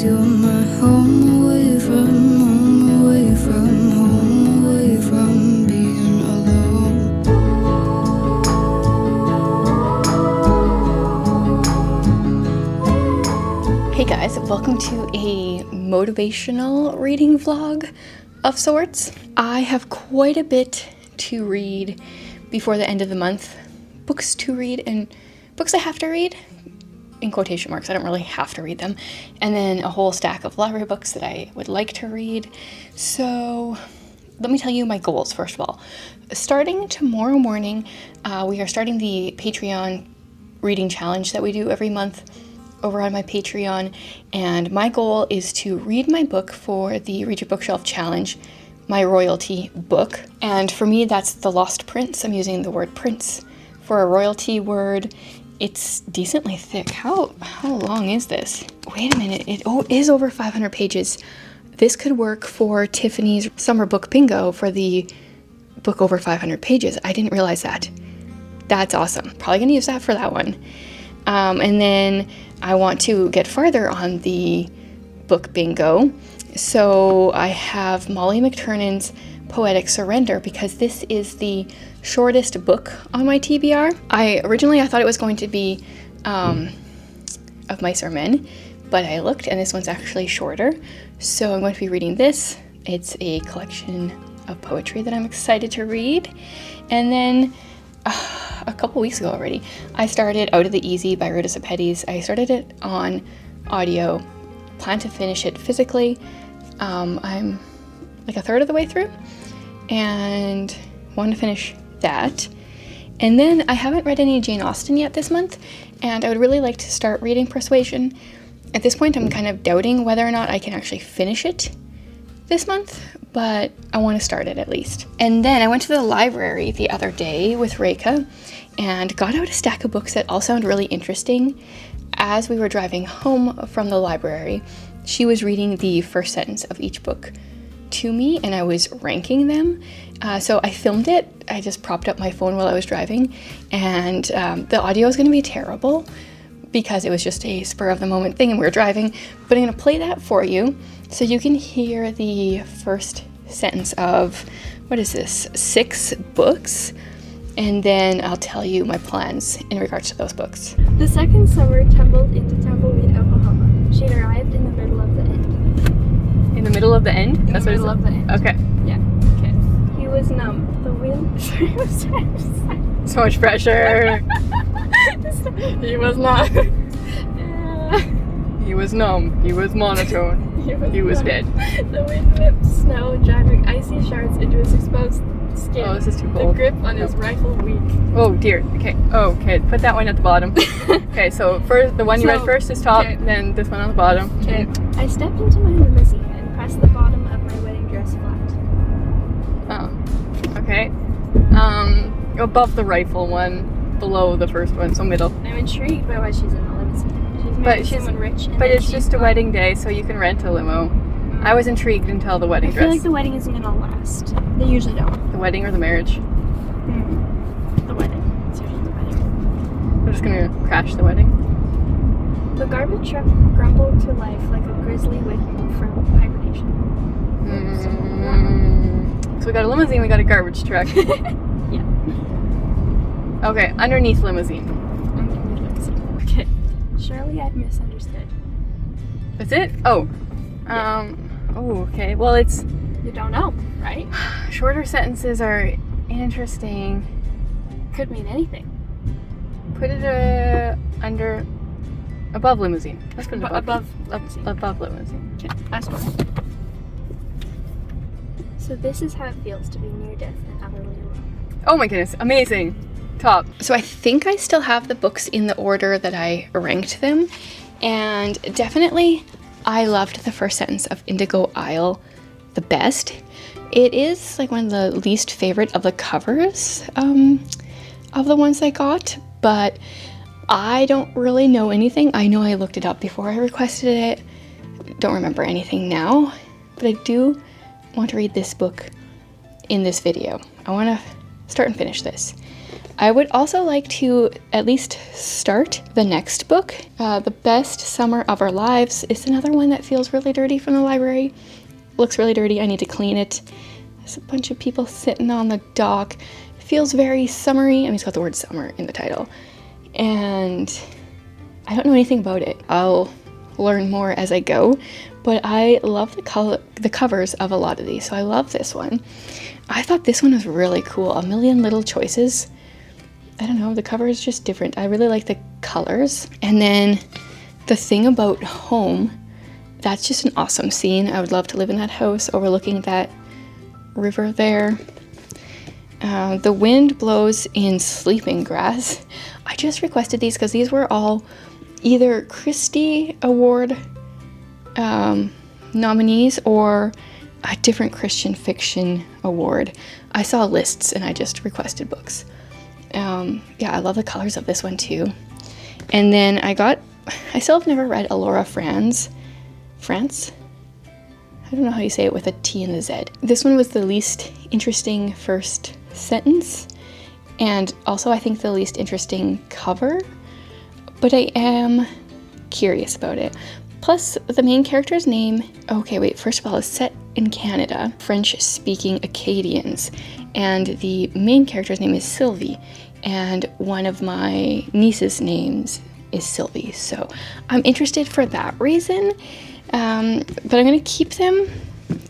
'cause you're my home away from home, away from home, away from being alone. Hey guys, welcome to a motivational reading vlog of sorts. I have quite a bit to read before the end of the month. Books to read and books I have to read, in quotation marks. I don't really have to read them. And then a whole stack of library books that I would like to read. So let me tell you my goals first of all. Starting tomorrow morning, we are starting the Patreon reading challenge that we do every month over on my Patreon, and my goal is to read my book for the Read Your Bookshelf Challenge, my royalty book. And for me, that's The Lost Prince. I'm using the word prince for a royalty word. It's decently thick. How long is this? Wait a minute, it is over 500 pages. This could work for Tiffany's summer book bingo for the book over 500 pages. I didn't realize that. That's awesome. Probably gonna use that for that one. And then I want to get farther on the book bingo. So I have Molly McTurnan's Poetic Surrender because this is the shortest book on my TBR. I thought it was going to be Of Mice or Men, but I looked and this one's actually shorter. So I'm going to be reading this. It's a collection of poetry that I'm excited to read. And then a couple weeks ago already, I started Out of the Easy by Rhoda Sepetys. I started it on audio, plan to finish it physically. I'm like a third of the way through and want to finish that. And then I haven't read any Jane Austen yet this month, and I would really like to start reading Persuasion. At this point, I'm kind of doubting whether or not I can actually finish it this month, but I want to start it at least. And then I went to the library the other day with Reka and got out a stack of books that all sound really interesting. As we were driving home from the library, she was reading the first sentence of each book to me and I was ranking them. So I filmed it. I just propped up my phone while I was driving, and the audio is going to be terrible because it was just a spur of the moment thing and we were driving, but I'm going to play that for you so you can hear the first sentence of, what is this, 6 books, and then I'll tell you my plans in regards to those books. The second summer tumbled into Tumbleweed, Oklahoma. She'd arrived in the middle of the end. In the middle of the end? That's what it said. Of the end. Okay. Yeah. Okay. He was numb. The wind. So much pressure. He was not. He was numb. He was monotone. He was dead. The wind whipped snow, driving icy shards into his exposed skin. Oh, this is too cold. The grip on his rifle weak. Oh dear. Okay. Oh, okay. Put that one at the bottom. Okay. So first, the one you read first is top. Okay. Then this one on the bottom. Okay. I stepped into my limousine and pressed the bottom of my wedding dress flat. Oh. Okay. Above the rifle one, below the first one, so middle. I'm intrigued by why she's in a limousine. She's married to someone rich. But it's just a wedding day, so you can rent a limo. Mm. I was intrigued until the wedding dress. I feel like the wedding isn't gonna last. They usually don't. The wedding or the marriage? The wedding. It's usually the wedding. We're just gonna crash the wedding. The garbage truck grumbled to life like a grizzly waking from hibernation. So we got a limousine, we got a garbage truck. Yeah. Okay, underneath limousine. Okay. Surely I've misunderstood. That's it? Oh. Oh, okay. Well, it's... You don't know, right? Shorter sentences are interesting. Could mean anything. Put it above limousine. Let's put it above limousine. Above limousine. Okay, last one. So this is how it feels to be near death and utterly alone. Oh my goodness, amazing. Top. So I think I still have the books in the order that I ranked them, and definitely I loved the first sentence of Indigo Isle the best. It is like one of the least favorite of the covers of the ones I got, but I don't really know anything. I know I looked it up before I requested it. Don't remember anything now, but I do want to read this book in this video. I want to start and finish this. I would also like to at least start the next book. The Best Summer of Our Lives is another one that feels really dirty from the library. Looks really dirty. I need to clean it. There's a bunch of people sitting on the dock. It feels very summery. I mean, it's got the word summer in the title. And I don't know anything about it. I'll learn more as I go, but I love the covers of a lot of these, so I love this one. I thought this one was really cool. A Million Little Choices. I don't know, the cover is just different. I really like the colors. And then the thing about home, that's just an awesome scene. I would love to live in that house overlooking that river there. The Wind Blows in Sleeping Grass. I just requested these because these were all either Christie Award nominees or a different Christian fiction award. I saw lists and I just requested books. Yeah, I love the colors of this one too. And then I still have never read Alora France. I don't know how you say it with a T and the Z. This one was the least interesting first sentence, and also I think the least interesting cover, but I am curious about it. Plus, the main character's name, first of all, is set in Canada, French-speaking Acadians, and the main character's name is Sylvie, and one of my niece's names is Sylvie, so I'm interested for that reason, but I'm going to keep them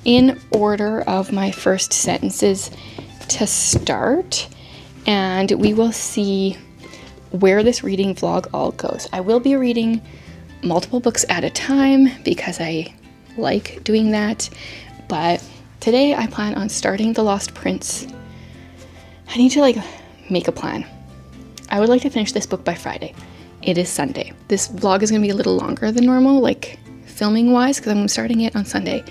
in order of my first sentences to start, and we will see where this reading vlog all goes. I will be reading multiple books at a time because I like doing that, but today I plan on starting The Lost Prince. I need to make a plan. I would like to finish this book by Friday. It is Sunday. This vlog is going to be a little longer than normal, filming wise, because I'm starting it on Sunday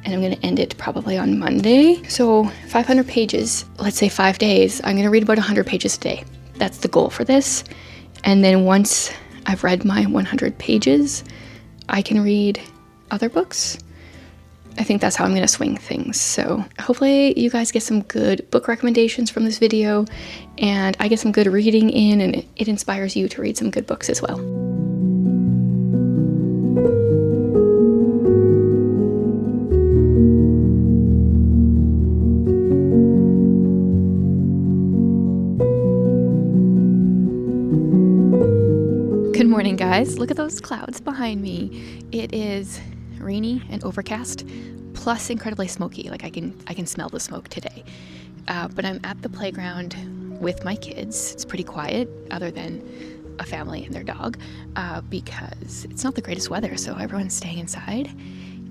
and I'm going to end it probably on Monday. So 500 pages, let's say 5 days. I'm going to read about 100 pages a day. That's the goal for this. And then once I've read my 100 pages, I can read other books. I think that's how I'm going to swing things. So hopefully you guys get some good book recommendations from this video, and I get some good reading in, and it inspires you to read some good books as well. Good morning, guys. Look at those clouds behind me. It is rainy and overcast, plus incredibly smoky. I can smell the smoke today. But I'm at the playground with my kids. It's pretty quiet, other than a family and their dog, because it's not the greatest weather, so everyone's staying inside.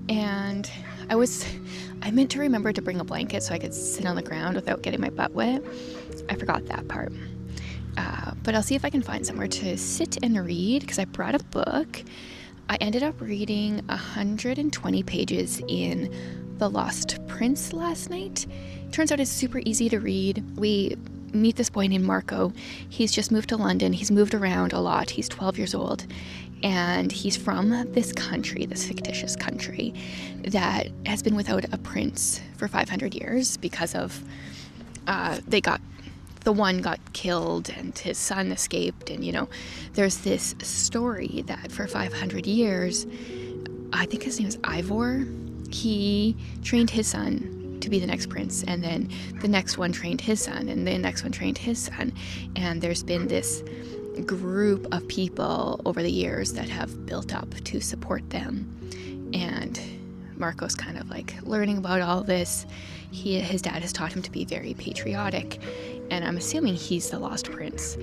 And I meant to remember to bring a blanket so I could sit on the ground without getting my butt wet. I forgot that part. But I'll see if I can find somewhere to sit and read, because I brought a book. I ended up reading 120 pages in The Lost Prince last night. Turns out it's super easy to read. We meet this boy named Marco. He's just moved to London. He's moved around a lot. He's 12 years old. And he's from this country, this fictitious country, that has been without a prince for 500 years because of, the one got killed and his son escaped, and there's this story that for 500 years, I think his name is Ivor, he trained his son to be the next prince, and then the next one trained his son, and the next one trained his son, and there's been this group of people over the years that have built up to support them, and Marco's kind of learning about all this. His dad has taught him to be very patriotic, and I'm assuming he's the Lost Prince.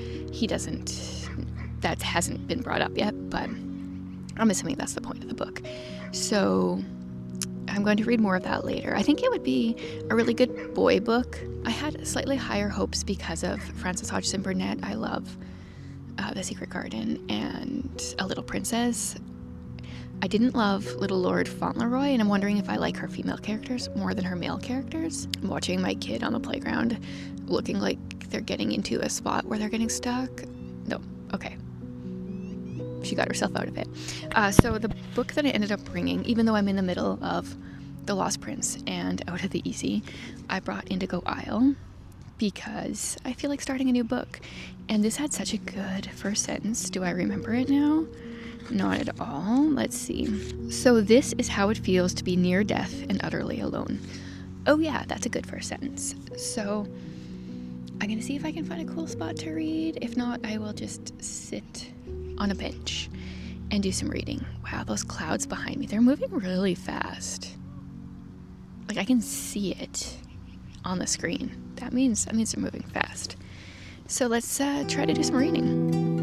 That hasn't been brought up yet, but I'm assuming that's the point of the book. So I'm going to read more of that later. I think it would be a really good boy book. I had slightly higher hopes because of Frances Hodgson Burnett. I love The Secret Garden and A Little Princess. I didn't love Little Lord Fauntleroy, and I'm wondering if I like her female characters more than her male characters. I'm watching my kid on the playground looking like they're getting into a spot where they're getting stuck. No, okay. She got herself out of it. So the book that I ended up bringing, even though I'm in the middle of The Lost Prince and Out of the Easy, I brought Indigo Isle because I feel like starting a new book. And this had such a good first sentence. Do I remember it now? Not at all. Let's see. So this is how it feels to be near death and utterly alone. Oh yeah, that's a good first sentence. So I'm gonna see if I can find a cool spot to read. If not, I will just sit on a bench and do some reading. Wow, those clouds behind me, they're moving really fast. Like I can see it on the screen. That means they're moving fast. So let's try to do some reading.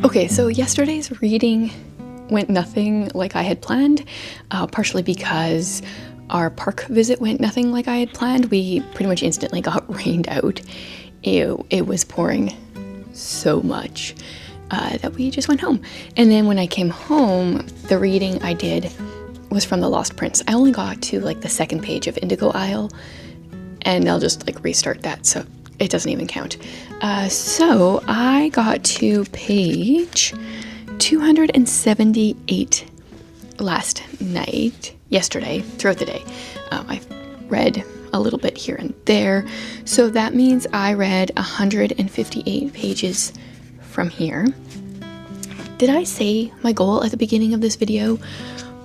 Okay, so yesterday's reading went nothing like I had planned, partially because our park visit went nothing like I had planned. We pretty much instantly got rained out. It was pouring so much that we just went home. And then when I came home, the reading I did was from The Lost Prince. I only got to like the second page of Indigo Isle, and I'll just like restart that, so it doesn't even count. So I got to page 278 yesterday, throughout the day. I read a little bit here and there. So that means I read 158 pages from here. Did I say my goal at the beginning of this video?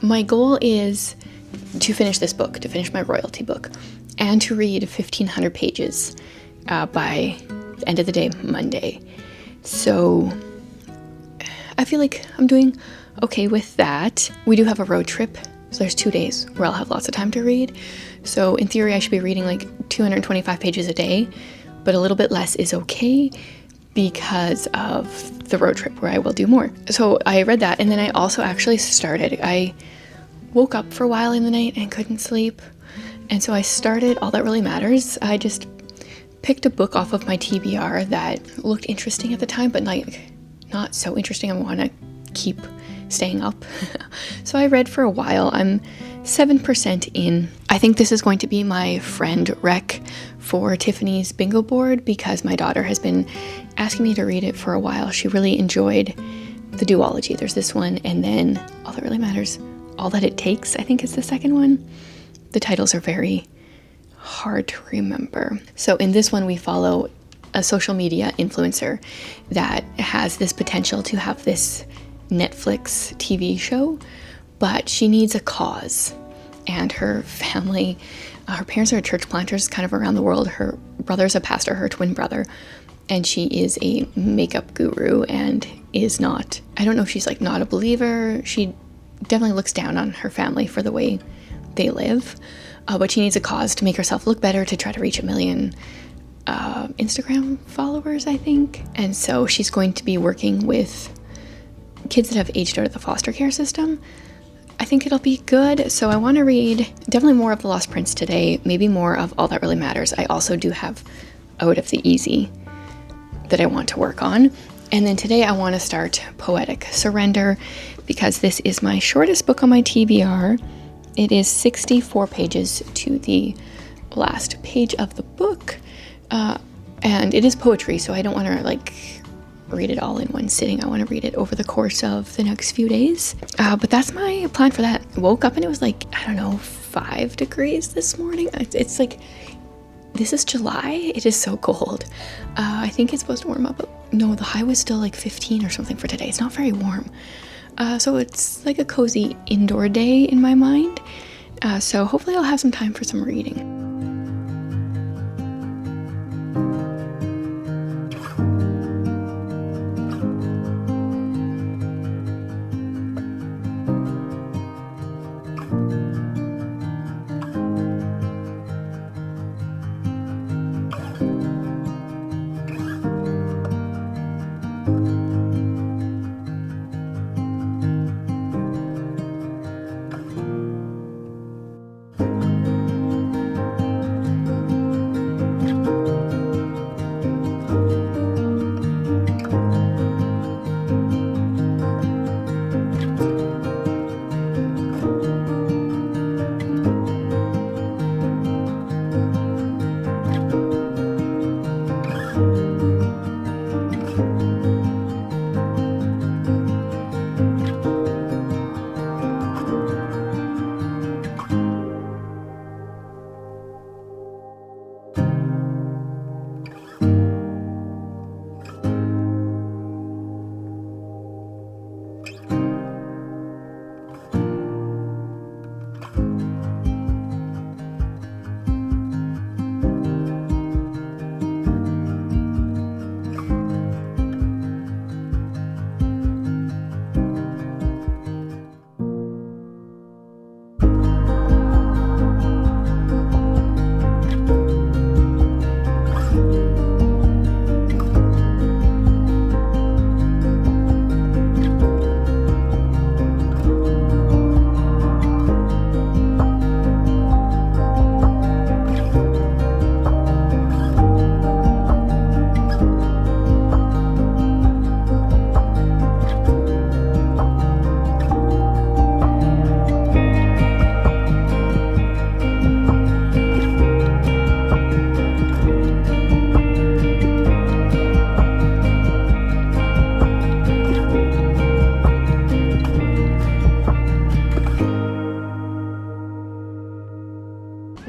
My goal is to finish this book, to finish my royalty book, and to read 1,500 pages by the end of the day, Monday. So I feel like I'm doing okay with that. We do have a road trip, so there's 2 days where I'll have lots of time to read. So in theory, I should be reading like 225 pages a day, but a little bit less is okay because of the road trip where I will do more. So I read that, and then I also actually started. I woke up for a while in the night and couldn't sleep, and so I started All That Really Matters. I just picked a book off of my TBR that looked interesting at the time, but like not so interesting. I want to keep staying up. So I read for a while. I'm 7% in. I think this is going to be my friend rec for Tiffany's bingo board because my daughter has been asking me to read it for a while. She really enjoyed the duology. There's this one, and then All That Really Matters, All That It Takes, I think is the second one. The titles are very hard to remember. So in this one, we follow a social media influencer that has this potential to have this Netflix TV show, but she needs a cause. And her family, her parents are church planters kind of around the world. Her brother's a pastor, her twin brother, and she is a makeup guru and is not, I don't know if she's like not a believer. She definitely looks down on her family for the way they live. But she needs a cause to make herself look better, to try to reach 1 million Instagram followers, I think. And so she's going to be working with kids that have aged out of the foster care system. I think it'll be good. So I want to read definitely more of The Lost Prince today, maybe more of All That Really Matters. I also do have Out of the Easy that I want to work on. And then today I want to start Poetic Surrender because this is my shortest book on my TBR. It is 64 pages to the last page of the book, and it is poetry, so I don't want to like read it all in one sitting. I want to read it over the course of the next few days, but that's my plan for that. I woke up and it was like, I don't know, 5 degrees this morning. It's like, this is July. It is so cold. I think it's supposed to warm up, but no, the high was still like 15 or something for today. It's not very warm. So it's like a cozy indoor day in my mind. So hopefully I'll have some time for some reading.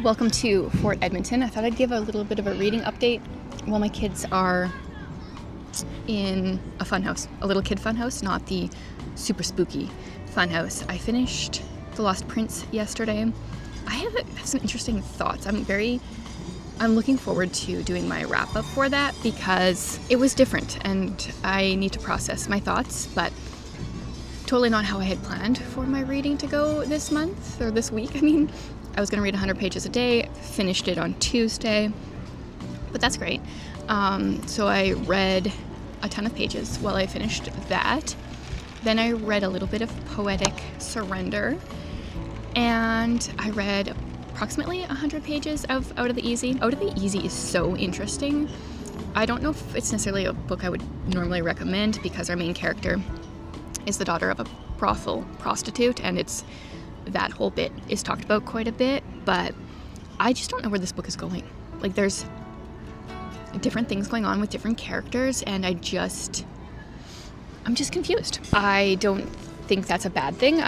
Welcome to Fort Edmonton. I thought I'd give a little bit of a reading update while my kids are in a fun house, a little kid fun house, not the super spooky fun house. I finished The Lost Prince yesterday. I have some interesting thoughts. I'm looking forward to doing my wrap up for that because it was different and I need to process my thoughts, but totally not how I had planned for my reading to go this month or this week. I mean, I was going to read 100 pages a day, finished it on Tuesday, but that's great. So I read a ton of pages while I finished that. Then I read a little bit of Poetic Surrender, and I read approximately 100 pages of Out of the Easy. Out of the Easy is so interesting. I don't know if it's necessarily a book I would normally recommend because our main character is the daughter of a brothel prostitute, and that whole bit is talked about quite a bit, but I just don't know where this book is going. Like, there's different things going on with different characters, and I'm just confused. I don't think that's a bad thing.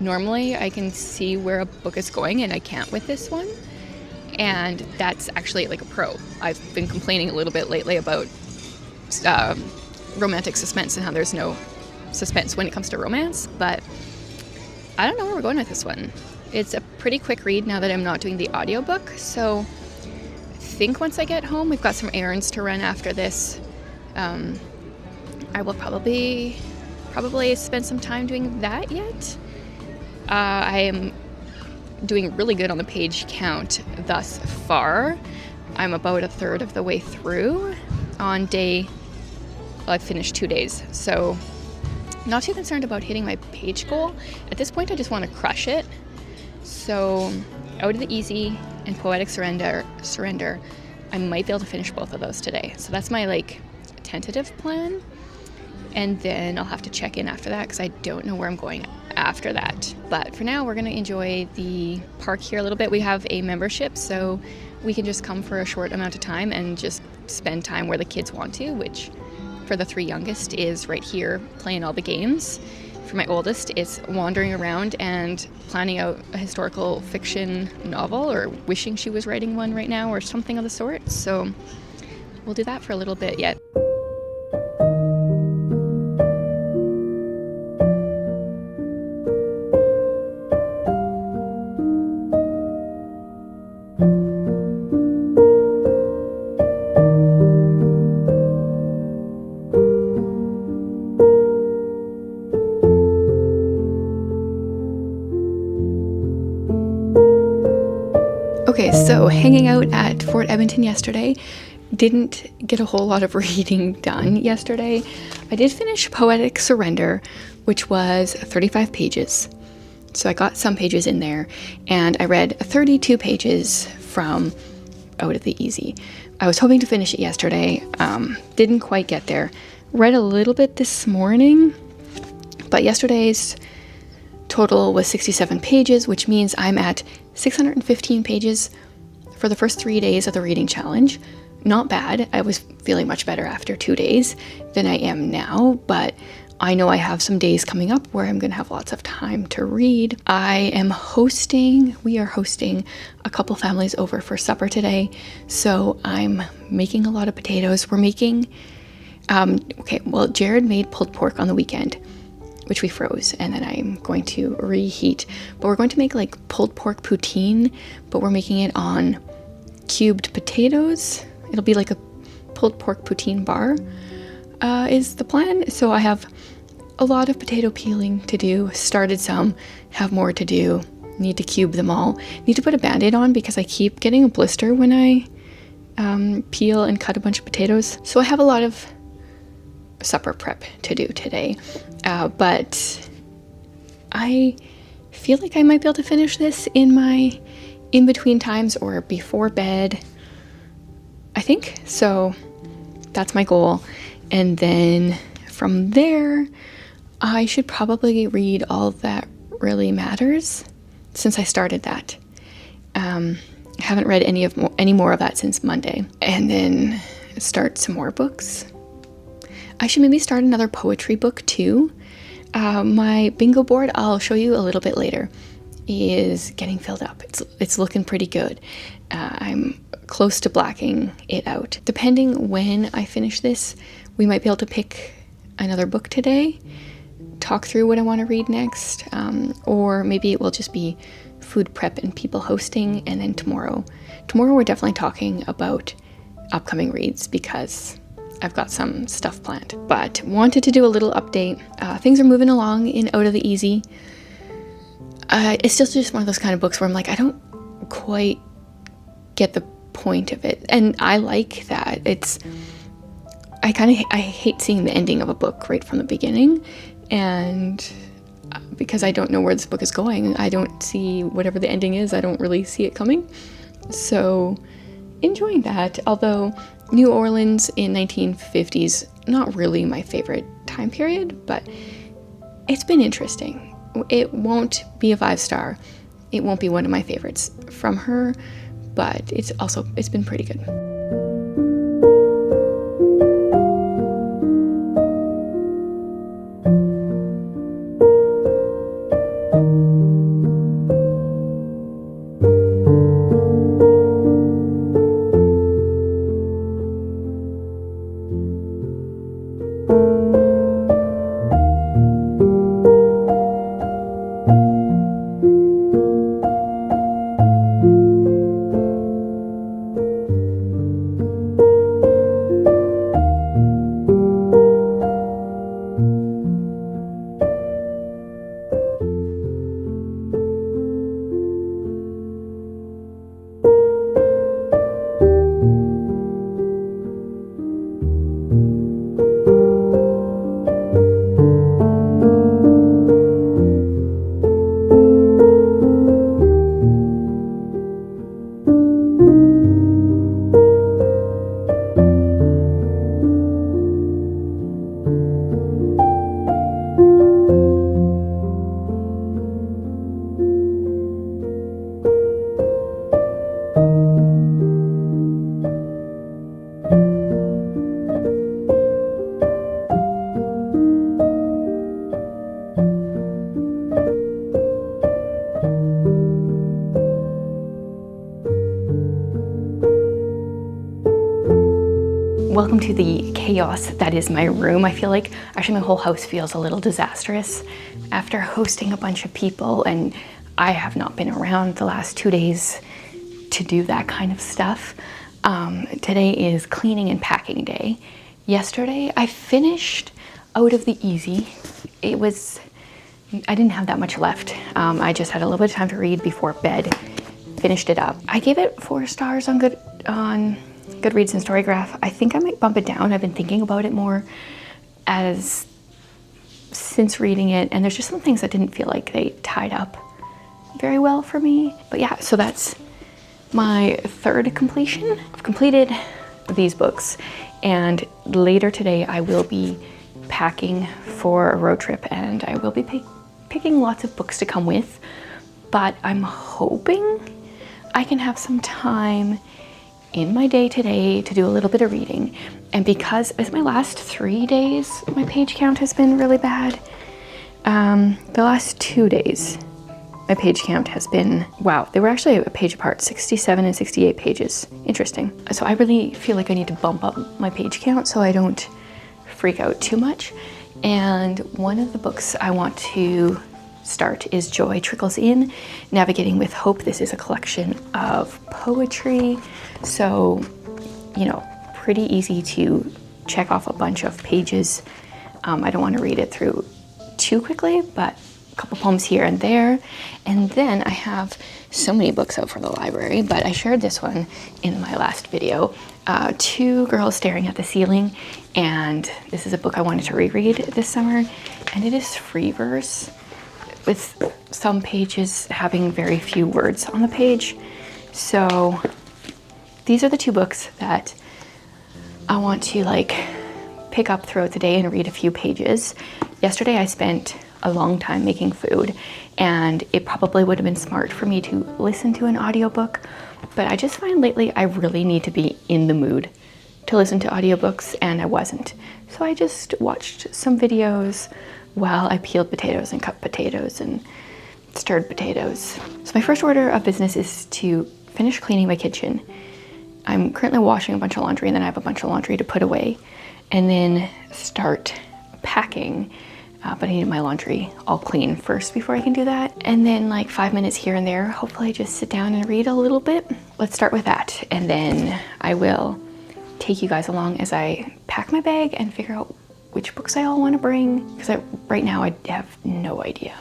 Normally I can see where a book is going, and I can't with this one, and that's actually like a pro. I've been complaining a little bit lately about romantic suspense and how there's no suspense when it comes to romance, but I don't know where we're going with this one. It's a pretty quick read now that I'm not doing the audiobook, so I think once I get home, we've got some errands to run after this. I will probably spend some time doing that yet. I am doing really good on the page count thus far. I'm about a third of the way through on I've finished 2 days, so not too concerned about hitting my page goal. At this point, I just want to crush it. So, Out of the Easy and Poetic Surrender, I might be able to finish both of those today. So that's my tentative plan. And then I'll have to check in after that because I don't know where I'm going after that. But for now, we're going to enjoy the park here a little bit. We have a membership, so we can just come for a short amount of time and just spend time where the kids want to, which for the 3 youngest is right here playing all the games. For my oldest, it's wandering around and planning out a historical fiction novel or wishing she was writing one right now or something of the sort. So we'll do that for a little bit yet. Okay, so hanging out at Fort Edmonton yesterday, didn't get a whole lot of reading done yesterday. I did finish Poetic Surrender, which was 35 pages. So I got some pages in there, and I read 32 pages from Out of the Easy. I was hoping to finish it yesterday, didn't quite get there. Read a little bit this morning, but yesterday's total was 67 pages, which means I'm at 615 pages for the first 3 days of the reading challenge. not bad. I was feeling much better after 2 days than I am now, but I know I have some days coming up where I'm gonna have lots of time to read. We are hosting a couple families over for supper today, so I'm making a lot of potatoes. We're making, Jared made pulled pork on the weekend, which we froze, and then I'm going to reheat. But we're going to make like pulled pork poutine, but we're making it on cubed potatoes. It'll be like a pulled pork poutine bar, is the plan. So I have a lot of potato peeling to do. Started some, have more to do. Need to cube them all. Need to put a band-aid on because I keep getting a blister when I peel and cut a bunch of potatoes. So I have a lot of supper prep to do today. But I feel like I might be able to finish this in my in-between times or before bed, I think. So that's my goal. And then from there, I should probably read All That Really Matters since I started that. I haven't read any more of that since Monday. And then start some more books. I should maybe start another poetry book too. My bingo board, I'll show you a little bit later, is getting filled up. It's looking pretty good. I'm close to blacking it out. Depending when I finish this, we might be able to pick another book today, talk through what I want to read next, or maybe it will just be food prep and people hosting, and then tomorrow we're definitely talking about upcoming reads because I've got some stuff planned. But wanted to do a little update. Things are moving along in Out of the Easy. It's still just one of those kind of books where I'm like, I don't quite get the point of it, and I like that. I hate seeing the ending of a book right from the beginning, and because I don't know where this book is going, I don't see whatever the ending is, I don't really see it coming. So enjoying that, although New Orleans in 1950s, not really my favorite time period, but it's been interesting. It won't be a 5-star. It won't be one of my favorites from her, but it's been pretty good. Welcome to the chaos that is my room. I feel like actually my whole house feels a little disastrous after hosting a bunch of people, and I have not been around the last 2 days to do that kind of stuff. Today is cleaning and packing day. Yesterday I finished Out of the Easy. I didn't have that much left. I just had a little bit of time to read before bed. Finished it up. I gave it 4 stars on Goodreads and Storygraph. I think I might bump it down. I've been thinking about it more since reading it, and there's just some things that didn't feel like they tied up very well for me. But yeah, so that's my 3rd completion. I've completed these books, and later today I will be packing for a road trip, and I will be picking lots of books to come with, but I'm hoping I can have some time in my day today to do a little bit of reading. And because it's my last 3 days, my page count has been really bad. The last 2 days, my page count has been, wow, they were actually a page apart, 67 and 68 pages. Interesting. So I really feel like I need to bump up my page count so I don't freak out too much. And one of the books I want to start is Joy Trickles In, Navigating with Hope. This is a collection of poetry. So, you know, pretty easy to check off a bunch of pages. I don't want to read it through too quickly, but a couple poems here and there. And then I have so many books out for the library, but I shared this one in my last video, Two Girls Staring at the Ceiling. And this is a book I wanted to reread this summer, and it is free verse with some pages having very few words on the page. So these are the two books that I want to like pick up throughout the day and read a few pages. Yesterday I spent a long time making food, and it probably would have been smart for me to listen to an audiobook, but I just find lately I really need to be in the mood to listen to audiobooks, and I wasn't. So I just watched some videos while I peeled potatoes and cut potatoes and stirred potatoes. So my first order of business is to finish cleaning my kitchen. I'm currently washing a bunch of laundry, and then I have a bunch of laundry to put away, and then start packing. But I need my laundry all clean first before I can do that. And then like 5 minutes here and there, hopefully just sit down and read a little bit. Let's start with that. And then I will take you guys along as I pack my bag and figure out which books I all want to bring, because right now I have no idea.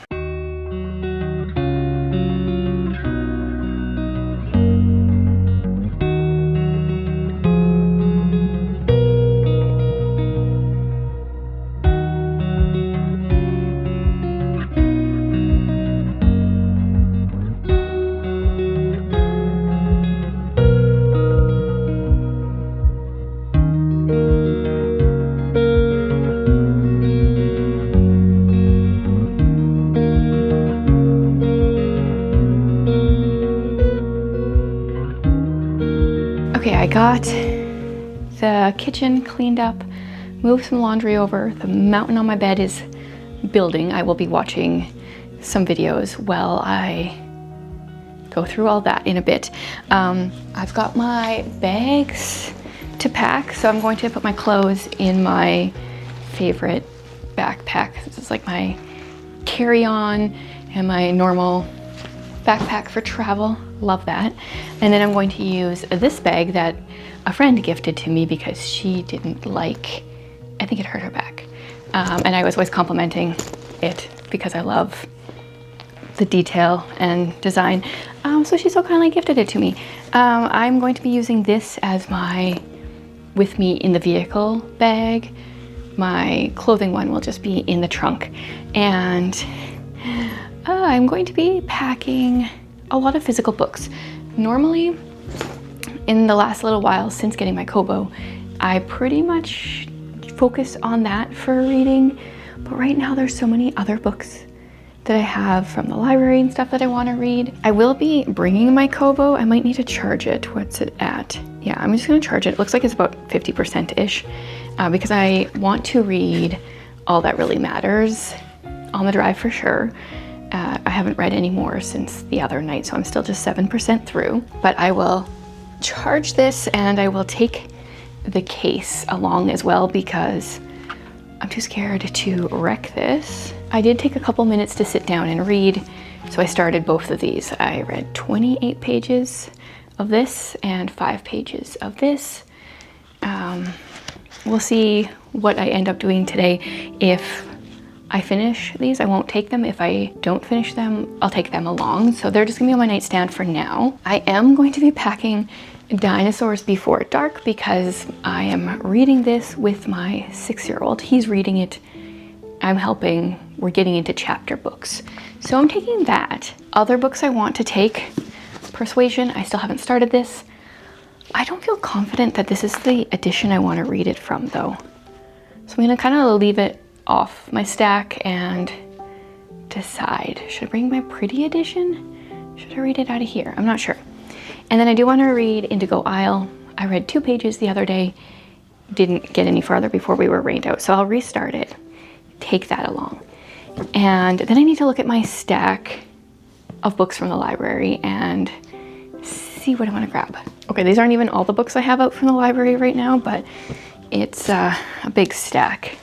Okay, I got the kitchen cleaned up, moved some laundry over. The mountain on my bed is building. I will be watching some videos while I go through all that in a bit. I've got my bags to pack, so I'm going to put my clothes in my favorite backpack. This is like my carry-on and my normal backpack for travel. Love that. And then I'm going to use this bag that a friend gifted to me because she didn't like, I think it hurt her back. And I was always complimenting it because I love the detail and design. So she so kindly gifted it to me. I'm going to be using this as my with me in the vehicle bag. My clothing one will just be in the trunk. And I'm going to be packing a lot of physical books. Normally, in the last little while since getting my Kobo, I pretty much focus on that for reading, but right now there's so many other books that I have from the library and stuff that I want to read. I will be bringing my Kobo. I might need to charge it. What's it at? Yeah, I'm just gonna charge it. It looks like it's about 50%-ish because I want to read All That Really Matters on the drive for sure. I haven't read any more since the other night, so I'm still just 7% through, but I will charge this and I will take the case along as well because I'm too scared to wreck this. I did take a couple minutes to sit down and read, so I started both of these. I read 28 pages of this and 5 pages of this. We'll see what I end up doing today. If I finish these, I won't take them. If I don't finish them, I'll take them along. So they're just gonna be on my nightstand for now. I am going to be packing Dinosaurs Before Dark because I am reading this with my 6-year-old. He's reading it. I'm helping. We're getting into chapter books. So I'm taking that. Other books I want to take, Persuasion. I still haven't started this. I don't feel confident that this is the edition I want to read it from though. So I'm gonna kind of leave it off my stack and decide. Should I bring my pretty edition? Should I read it out of here? I'm not sure. And then I do want to read Indigo Isle. I read 2 pages the other day, didn't get any farther before we were rained out. So I'll restart it, take that along. And then I need to look at my stack of books from the library and see what I want to grab. Okay, these aren't even all the books I have out from the library right now, but it's a big stack.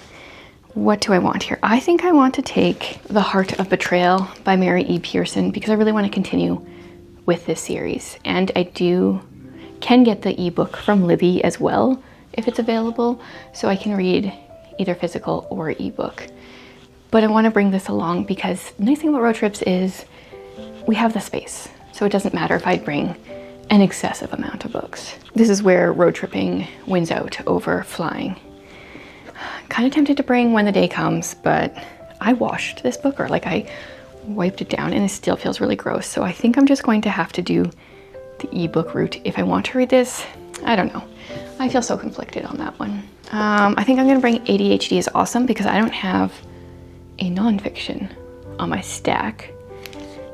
What do I want here? I think I want to take The Heart of Betrayal by Mary E. Pearson because I really want to continue with this series. And I can get the ebook from Libby as well if it's available, so I can read either physical or ebook. But I want to bring this along because the nice thing about road trips is we have the space, so it doesn't matter if I bring an excessive amount of books. This is where road tripping wins out over flying. Kind of tempted to bring When the Day Comes, but I washed this book, or like I wiped it down, and it still feels really gross. So I think I'm just going to have to do the ebook route if I want to read this. I don't know. I feel so conflicted on that one. I think I'm gonna bring ADHD is Awesome because I don't have a nonfiction on my stack.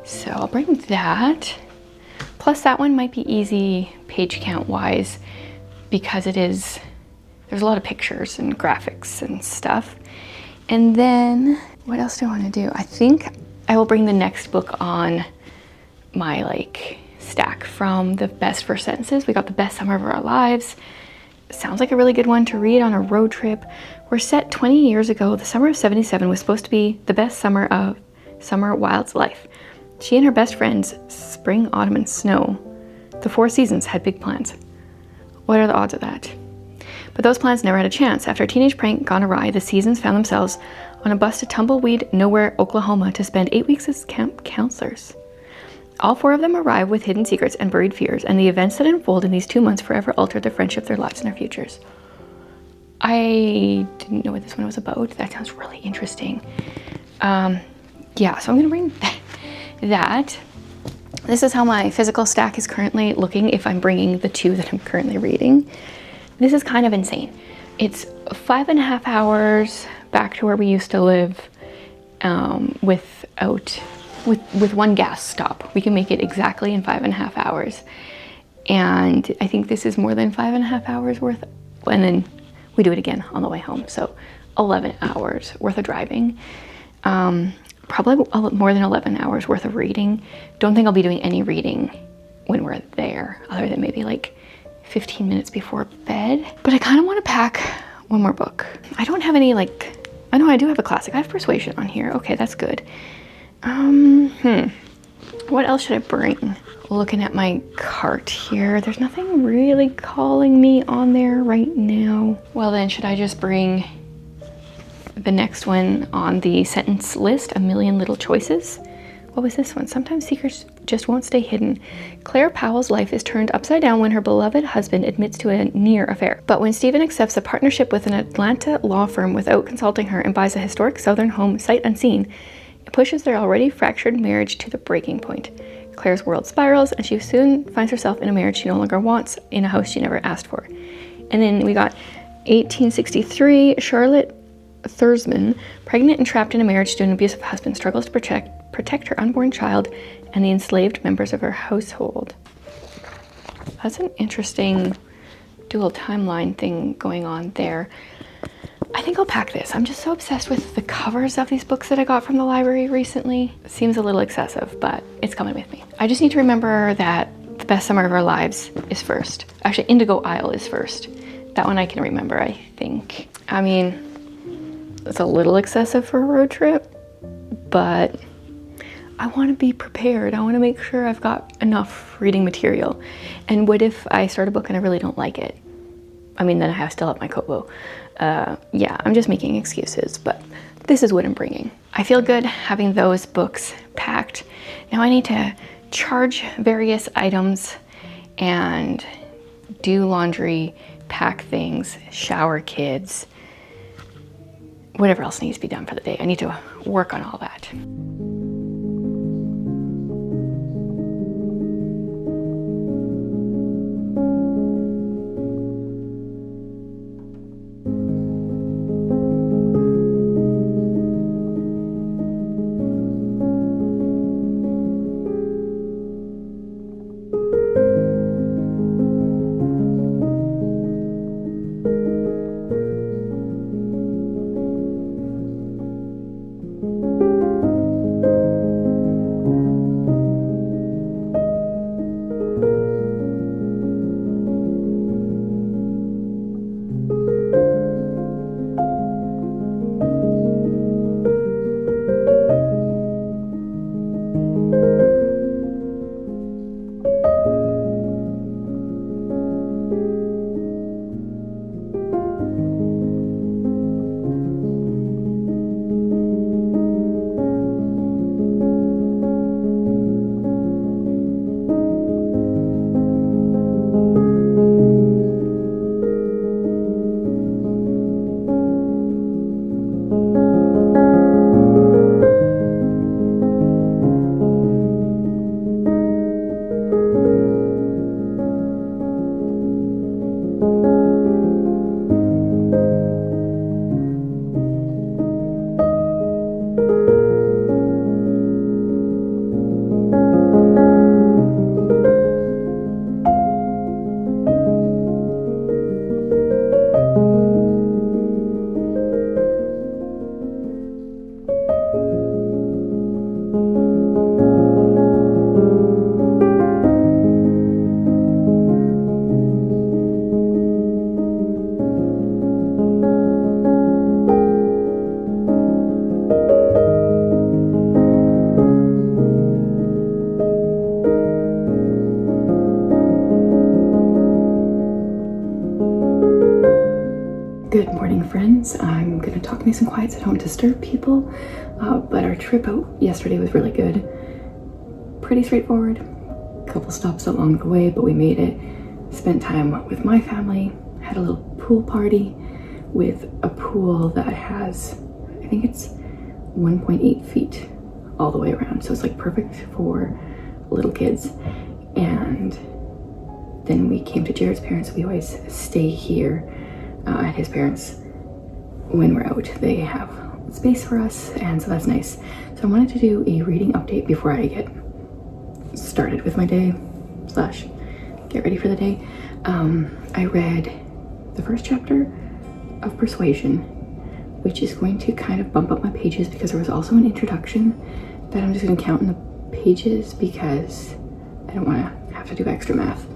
So I'll bring that. Plus that one might be easy page count wise because there's a lot of pictures and graphics and stuff. And then what else do I want to do? I think I will bring the next book on my stack from the best first sentences. We got The Best Summer of Our Lives. Sounds like a really good one to read on a road trip. We're set 20 years ago. The summer of 77 was supposed to be the best summer of Summer Wild's life. She and her best friends, spring, autumn, and snow, the 4 seasons, had big plans. What are the odds of that? But those plans never had a chance. After a teenage prank gone awry, the seasons found themselves on a bus to Tumbleweed Nowhere, Oklahoma to spend 8 weeks as camp counselors. All 4 of them arrive with hidden secrets and buried fears, and the events that unfold in these 2 months forever alter their friendship, their lives, and their futures. I didn't know what this one was about. That sounds really interesting. Yeah, so I'm gonna bring that. This is how my physical stack is currently looking if I'm bringing the 2 that I'm currently reading. This is kind of insane. It's 5.5 hours back to where we used to live with one gas stop. We can make it exactly in 5.5 hours. And I think this is more than 5.5 hours worth. And then we do it again on the way home. So 11 hours worth of driving. Probably more than 11 hours worth of reading. Don't think I'll be doing any reading when we're there, other than maybe 15 minutes before bed. But I kind of want to pack one more book. I don't have any I know I do have a classic. I have Persuasion on here. Okay, that's good. What else should I bring? Looking at my cart here, there's nothing really calling me on there right now. Well then, should I just bring the next one on the sentence list, A Million Little Choices? What was this one? Sometimes secrets just won't stay hidden. Claire Powell's life is turned upside down when her beloved husband admits to a near affair. But when Stephen accepts a partnership with an Atlanta law firm without consulting her and buys a historic southern home sight unseen, it pushes their already fractured marriage to the breaking point. Claire's world spirals, and she soon finds herself in a marriage she no longer wants, in a house she never asked for. And then we got 1863, Charlotte Thursman, pregnant and trapped in a marriage to an abusive husband, struggles to protect her unborn child and the enslaved members of her household. That's an interesting dual timeline thing going on there. I think I'll pack this. I'm just so obsessed with the covers of these books that I got from the library recently. It seems a little excessive, but it's coming with me. I just need to remember that The Best Summer of Our Lives is first. Actually, Indigo Isle is first. That one I can remember, I think. I mean, it's a little excessive for a road trip, but I want to be prepared. I want to make sure I've got enough reading material. And what if I start a book and I really don't like it? I mean, then I still have my Kobo. Yeah, I'm just making excuses, but this is what I'm bringing. I feel good having those books packed. Now I need to charge various items and do laundry, pack things, shower kids, whatever else needs to be done for the day. I need to work on all that. Good morning, friends. I'm gonna talk nice and quiet so I don't disturb people, but our trip out yesterday was really good. Pretty straightforward. A couple stops along the way, but we made it. Spent time with my family, had a little pool party with a pool that has, I think it's 1.8 feet all the way around, so it's like perfect for little kids. And then we came to Jared's parents. We always stay here at his parents when we're out. They have space for us, and so that's nice. So I wanted to do a reading update before I get started with my day / get ready for the day. I read the first chapter of Persuasion, which is going to kind of bump up my pages because there was also an introduction that I'm just going to count in the pages because I don't want to have to do extra math.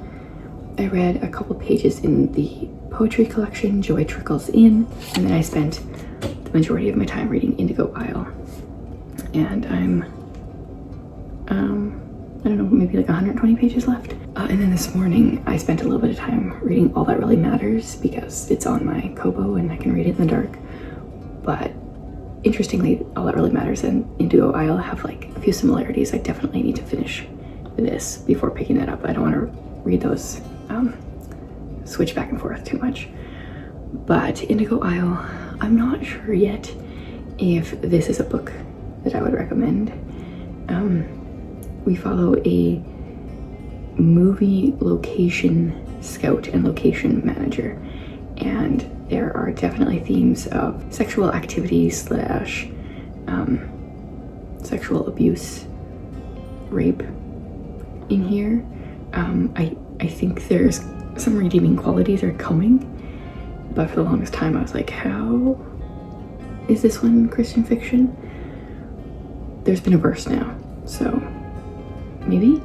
I read a couple pages in the poetry collection, Joy Trickles In, and then I spent the majority of my time reading Indigo Isle. And I'm, I don't know, maybe like 120 pages left. And then this morning, I spent a little bit of time reading All That Really Matters because it's on my Kobo and I can read it in the dark. But interestingly, All That Really Matters and Indigo Isle have like a few similarities. I definitely need to finish this before picking that up. I don't want to read those switch back and forth too much. But Indigo Isle, I'm not sure yet if this is a book that I would recommend. We follow a movie location scout and location manager, and there are definitely themes of sexual activity / sexual abuse, rape in here. I think there's some redeeming qualities are coming, but for the longest time I was like, how is this one Christian fiction? There's been a verse now, so maybe.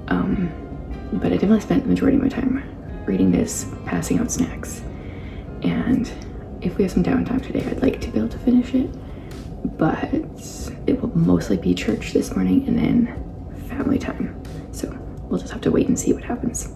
But I definitely spent the majority of my time reading this, passing out snacks, and if we have some downtime today, I'd like to be able to finish it, but it will mostly be church this morning and then family time, so we'll just have to wait and see what happens.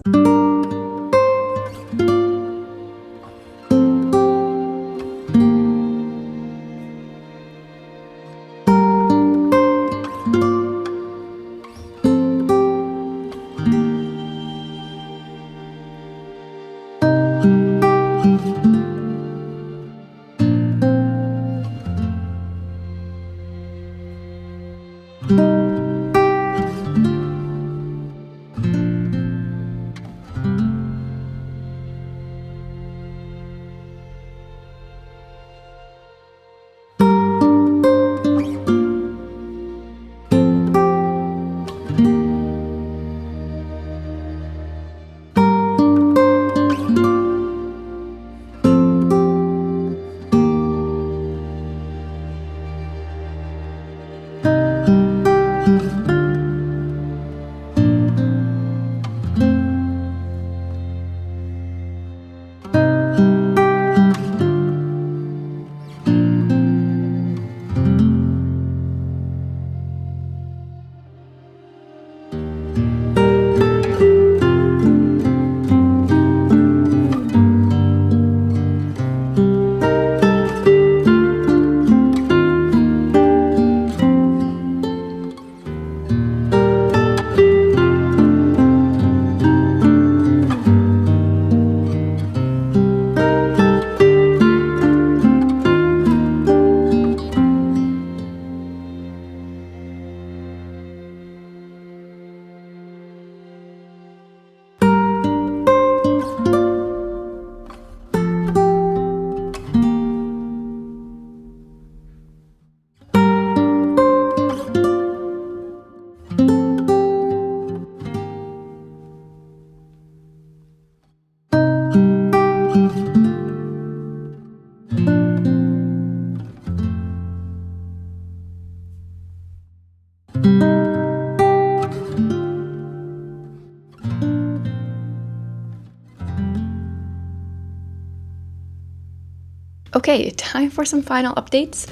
Okay, time for some final updates.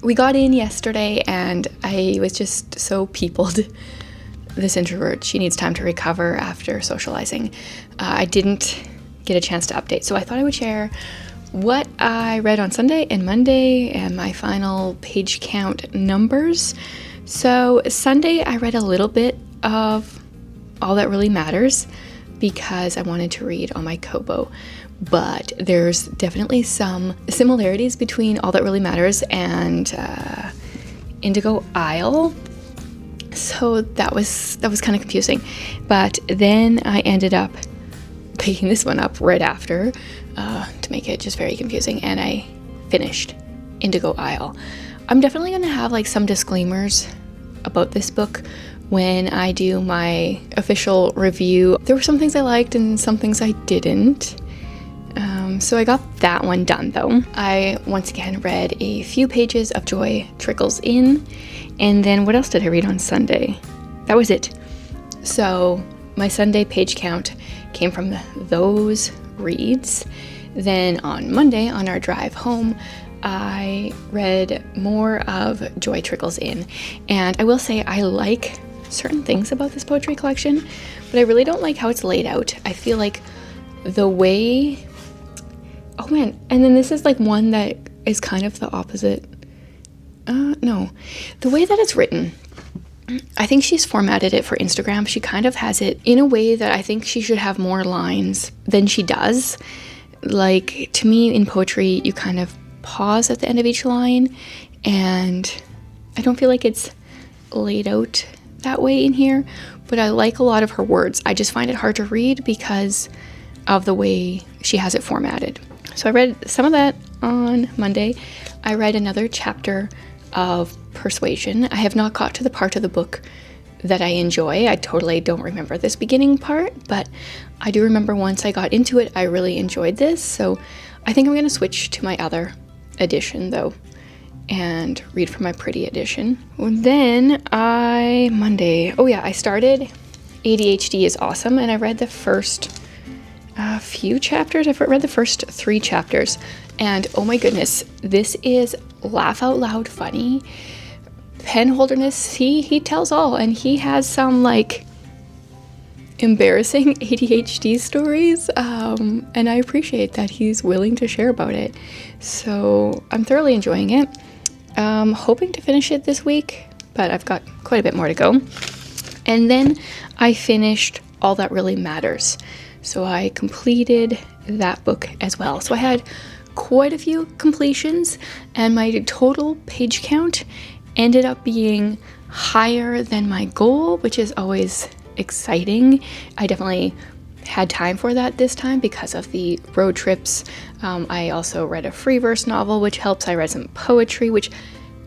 We got in yesterday and I was just so peopled. This introvert, she needs time to recover after socializing. I didn't get a chance to update, so I thought I would share what I read on Sunday and Monday and my final page count numbers. So Sunday I read a little bit of All That Really Matters because I wanted to read on my Kobo, but there's definitely some similarities between All That Really Matters and Indigo Isle. So that was kind of confusing. But then I ended up picking this one up right after to make it just very confusing, and I finished Indigo Isle. I'm definitely going to have like some disclaimers about this book when I do my official review. There were some things I liked and some things I didn't. So I got that one done though. I once again read a few pages of Joy Trickles In, and then what else did I read on Sunday? That was it. So my Sunday page count came from those reads. Then on Monday, on our drive home, I read more of Joy Trickles In, and I will say I like certain things about this poetry collection, but I really don't like how it's laid out. I feel like the way... Oh man, and then this is like one that is kind of the opposite. No. The way that it's written, I think she's formatted it for Instagram. She kind of has it in a way that I think she should have more lines than she does. Like, to me, in poetry, you kind of pause at the end of each line, and I don't feel like it's laid out that way in here, but I like a lot of her words. I just find it hard to read because of the way she has it formatted. So I read some of that on Monday. I read another chapter of Persuasion. I have not got to the part of the book that I enjoy. I totally don't remember this beginning part, but I do remember once I got into it, I really enjoyed this. So I think I'm going to switch to my other edition though and read from my pretty edition. Then I started ADHD is Awesome, and I read the first few chapters. I've read the first 3 chapters, and oh my goodness, this is laugh out loud funny. Pen holderness, he tells all, and he has some like embarrassing ADHD stories, and I appreciate that he's willing to share about it. So I'm thoroughly enjoying it. Hoping to finish it this week, but I've got quite a bit more to go. And then I finished All That Really Matters. So I completed that book as well. So I had quite a few completions, and my total page count ended up being higher than my goal, which is always exciting. I definitely had time for that this time because of the road trips. I also read a free verse novel, which helps. I read some poetry, which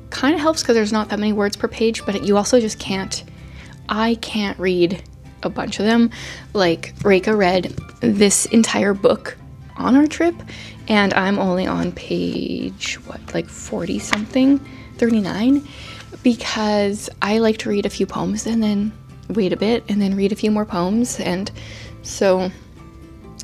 kind of helps because there's not that many words per page, but you also just I can't read a bunch of them. Like Reika read this entire book on our trip, and I'm only on page 40 something, 39, because I like to read a few poems and then wait a bit and then read a few more poems. And so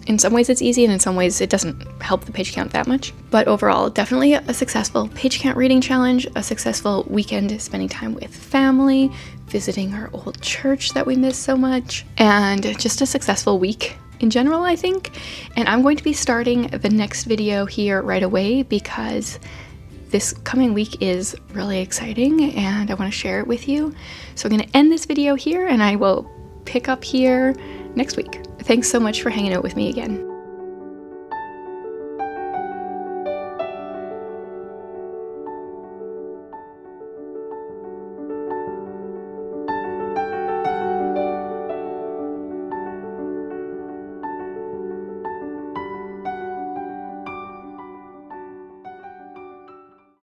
in some ways it's easy, and in some ways it doesn't help the page count that much. But overall, definitely a successful page count reading challenge, a successful weekend spending time with family, visiting our old church that we miss so much, and just a successful week in general, I think. And I'm going to be starting the next video here right away because this coming week is really exciting and I want to share it with you. So I'm going to end this video here, and I will pick up here next week. Thanks so much for hanging out with me again.